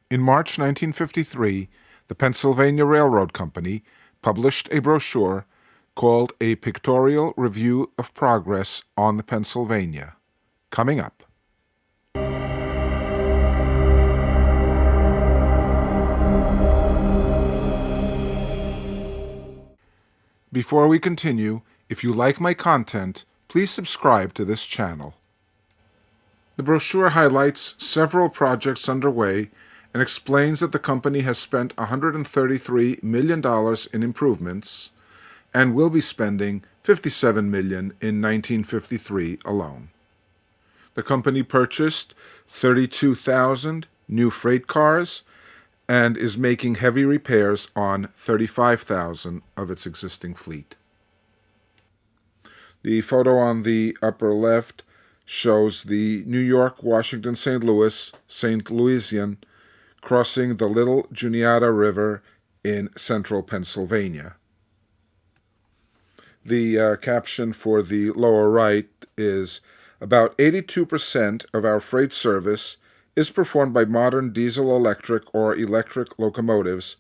In March 1953, the Pennsylvania Railroad Company published a brochure called A Pictorial Review of Progress on the Pennsylvania. Coming up. Before we continue, if you like my content, please subscribe to this channel. The brochure highlights several projects underway and explains that the company has spent $133 million in improvements and will be spending $57 million in 1953 alone. The company purchased 32,000 new freight cars and is making heavy repairs on 35,000 of its existing fleet. The photo on the upper left shows the New York, Washington, St. Louisian crossing the Little Juniata River in central Pennsylvania. The caption for the lower right is, "About 82% of our freight service is performed by modern diesel-electric or electric locomotives,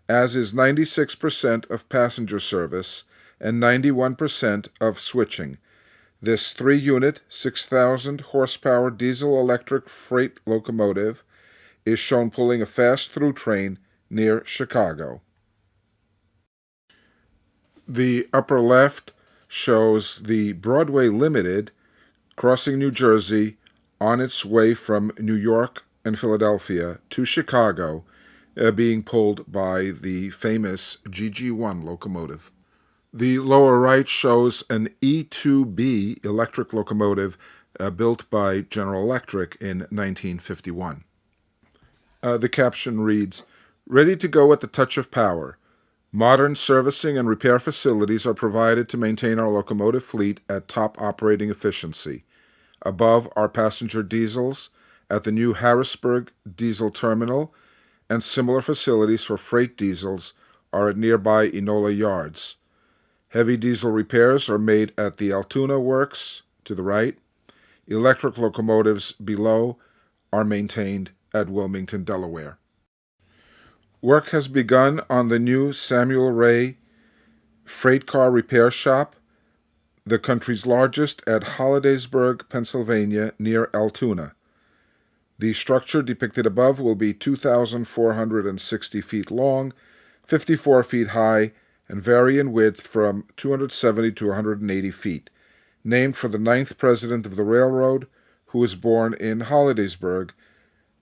as is 96% of passenger service and 91% of switching. This 3-unit, 6,000 horsepower diesel-electric freight locomotive is shown pulling a fast-through train near Chicago." The upper left shows the Broadway Limited crossing New Jersey on its way from New York and Philadelphia to Chicago, being pulled by the famous GG1 locomotive. The lower right shows an E2B electric locomotive built by General Electric in 1951. The caption reads, "Ready to go at the touch of power. Modern servicing and repair facilities are provided to maintain our locomotive fleet at top operating efficiency. Above are passenger diesels at the new Harrisburg Diesel Terminal, and similar facilities for freight diesels are at nearby Enola yards. Heavy diesel repairs are made at the Altoona Works to the right. Electric locomotives below are maintained at Wilmington, Delaware." Work has begun on the new Samuel Ray freight car repair shop, the country's largest, at Hollidaysburg, Pennsylvania, near Altoona. The structure depicted above will be 2,460 feet long, 54 feet high, and vary in width from 270 to 180 feet, named for the 9th president of the railroad, who was born in Hollidaysburg.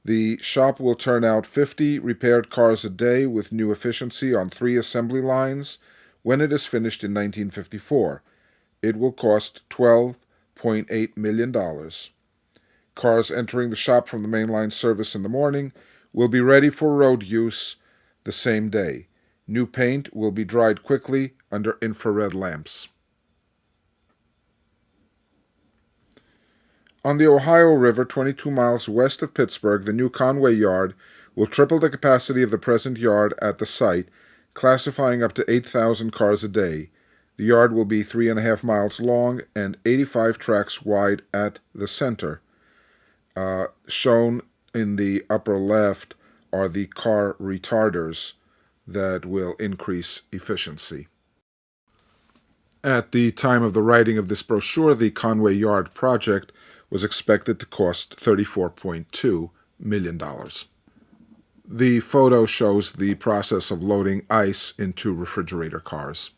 The shop will turn out 50 repaired cars a day with new efficiency on 3 assembly lines when it is finished in 1954. It will cost $12.8 million. Cars entering the shop from the mainline service in the morning will be ready for road use the same day. New paint will be dried quickly under infrared lamps. On the Ohio River, 22 miles west of Pittsburgh, the new Conway Yard will triple the capacity of the present yard at the site, classifying up to 8,000 cars a day. The yard will be 3.5 miles long and 85 tracks wide at the center. Shown in the upper left are the car retarders that will increase efficiency. At the time of the writing of this brochure, the Conway Yard project was expected to cost $34.2 million. The photo shows the process of loading ice into refrigerator cars.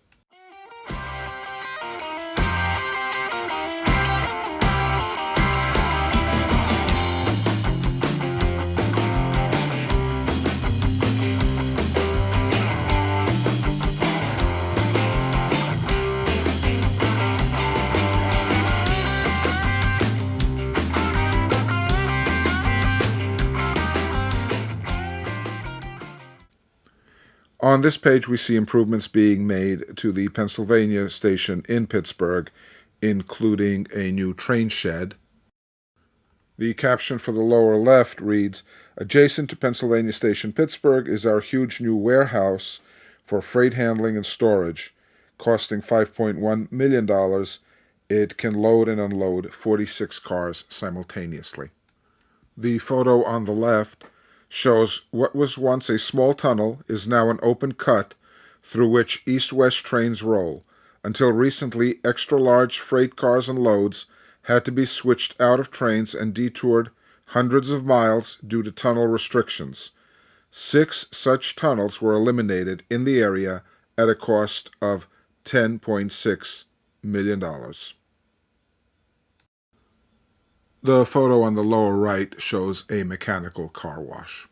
On this page, we see improvements being made to the Pennsylvania station in Pittsburgh, including a new train shed. The caption for the lower left reads, "Adjacent to Pennsylvania Station, Pittsburgh, is our huge new warehouse for freight handling and storage. Costing $5.1 million, it can load and unload 46 cars simultaneously." The photo on the left shows what was once a small tunnel is now an open cut through which east-west trains roll. Until recently, extra-large freight cars and loads had to be switched out of trains and detoured hundreds of miles due to tunnel restrictions. 6 such tunnels were eliminated in the area at a cost of $10.6 million. The photo on the lower right shows a mechanical car wash.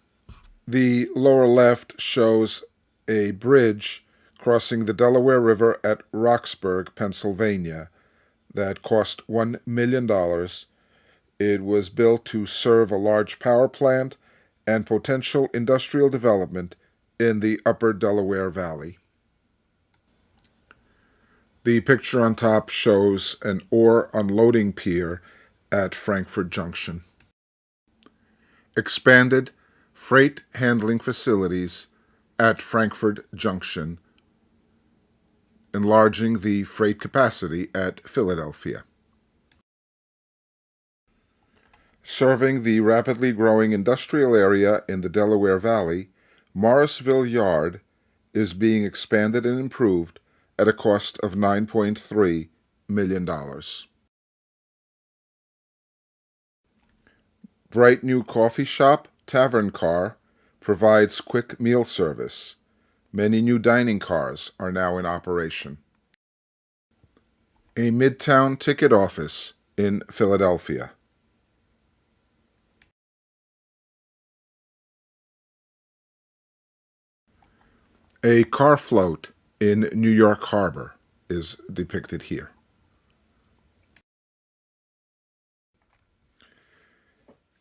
The lower left shows a bridge crossing the Delaware River at Roxburgh, Pennsylvania, that cost $1 million. It was built to serve a large power plant and potential industrial development in the upper Delaware Valley. The picture on top shows an ore unloading pier at Frankfort Junction. Expanded freight handling facilities at Frankfort Junction, enlarging the freight capacity at Philadelphia. Serving the rapidly growing industrial area in the Delaware Valley, Morrisville Yard is being expanded and improved at a cost of $9.3 million. Bright new coffee shop, tavern car, provides quick meal service. Many new dining cars are now in operation. A Midtown ticket office in Philadelphia. A car float in New York Harbor is depicted here.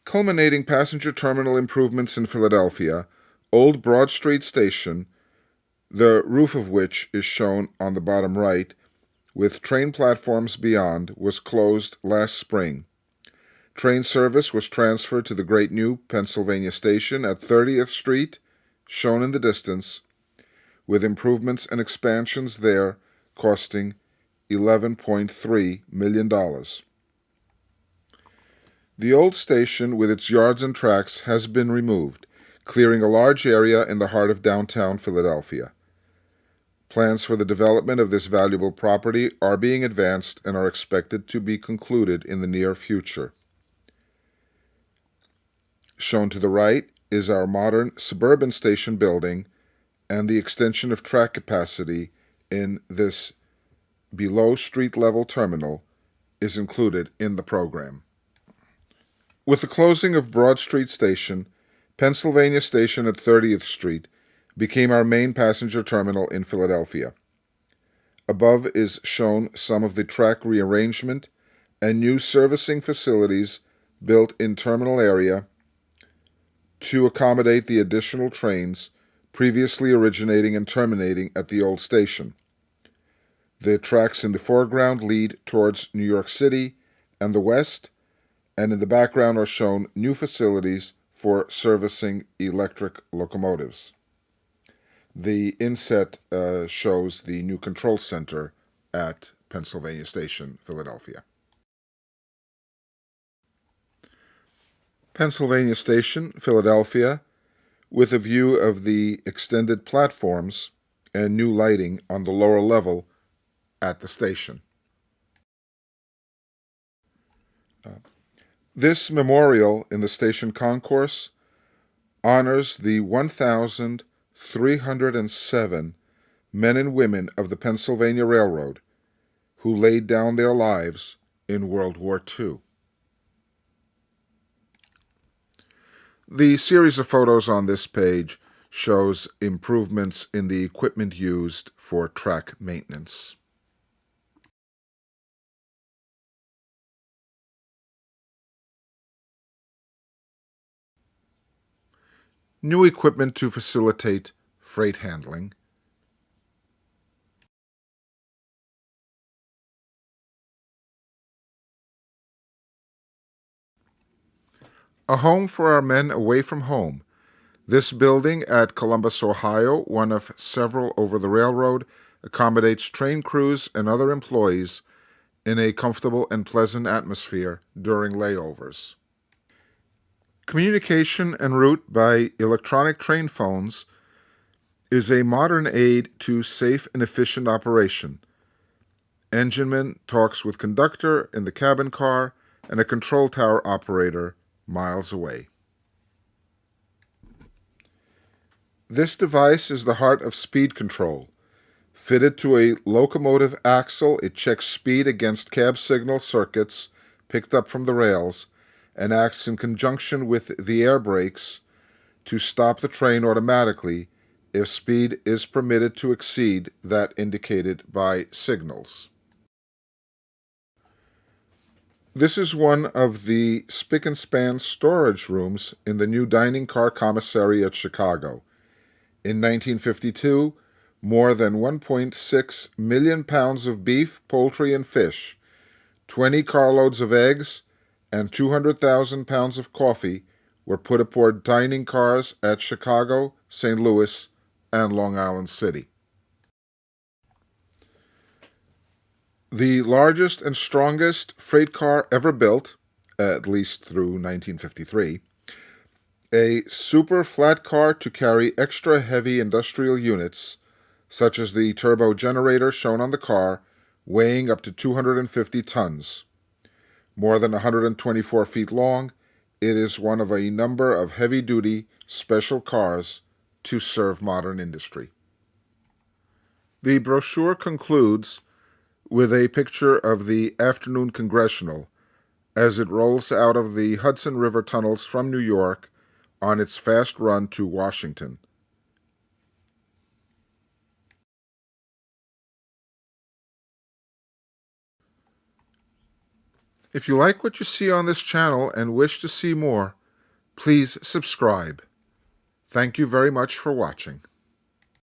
Culminating passenger terminal improvements in Philadelphia, Old Broad Street Station, the roof of which is shown on the bottom right, with train platforms beyond, was closed last spring. Train service was transferred to the Great New Pennsylvania Station at 30th Street, shown in the distance, with improvements and expansions there costing $11.3 million. The old station with its yards and tracks has been removed, clearing a large area in the heart of downtown Philadelphia. Plans for the development of this valuable property are being advanced and are expected to be concluded in the near future. Shown to the right is our modern suburban station building, and the extension of track capacity in this below street level terminal is included in the program. With the closing of Broad Street Station, Pennsylvania Station at 30th Street became our main passenger terminal in Philadelphia. Above is shown some of the track rearrangement and new servicing facilities built in terminal area to accommodate the additional trains previously originating and terminating at the old station. The tracks in the foreground lead towards New York City and the west, and in the background are shown new facilities for servicing electric locomotives. The inset shows the new control center at Pennsylvania Station, Philadelphia. Pennsylvania Station, Philadelphia, with a view of the extended platforms and new lighting on the lower level at the station. This memorial in the station concourse honors the 1,307 men and women of the Pennsylvania Railroad who laid down their lives in World War II. The series of photos on this page shows improvements in the equipment used for track maintenance. New equipment to facilitate freight handling. A home for our men away from home. This building at Columbus, Ohio, one of several over the railroad, accommodates train crews and other employees in a comfortable and pleasant atmosphere during layovers. Communication en route by electronic train phones is a modern aid to safe and efficient operation. Engineman talks with conductor in the cabin car and a control tower operator miles away. This device is the heart of speed control. Fitted to a locomotive axle, it checks speed against cab signal circuits picked up from the rails and acts in conjunction with the air brakes to stop the train automatically if speed is permitted to exceed that indicated by signals. This is one of the spick and span storage rooms in the new dining car commissary at Chicago. In 1952, more than 1.6 million pounds of beef, poultry, and fish, 20 carloads of eggs, and 200,000 pounds of coffee were put aboard dining cars at Chicago, St. Louis, and Long Island City. The largest and strongest freight car ever built, at least through 1953, a super flat car to carry extra heavy industrial units, such as the turbo generator shown on the car, weighing up to 250 tons. More than 124 feet long, it is one of a number of heavy-duty special cars to serve modern industry. The brochure concludes with a picture of the afternoon Congressional as it rolls out of the Hudson River tunnels from New York on its fast run to Washington. If you like what you see on this channel and wish to see more, please subscribe. Thank you very much for watching.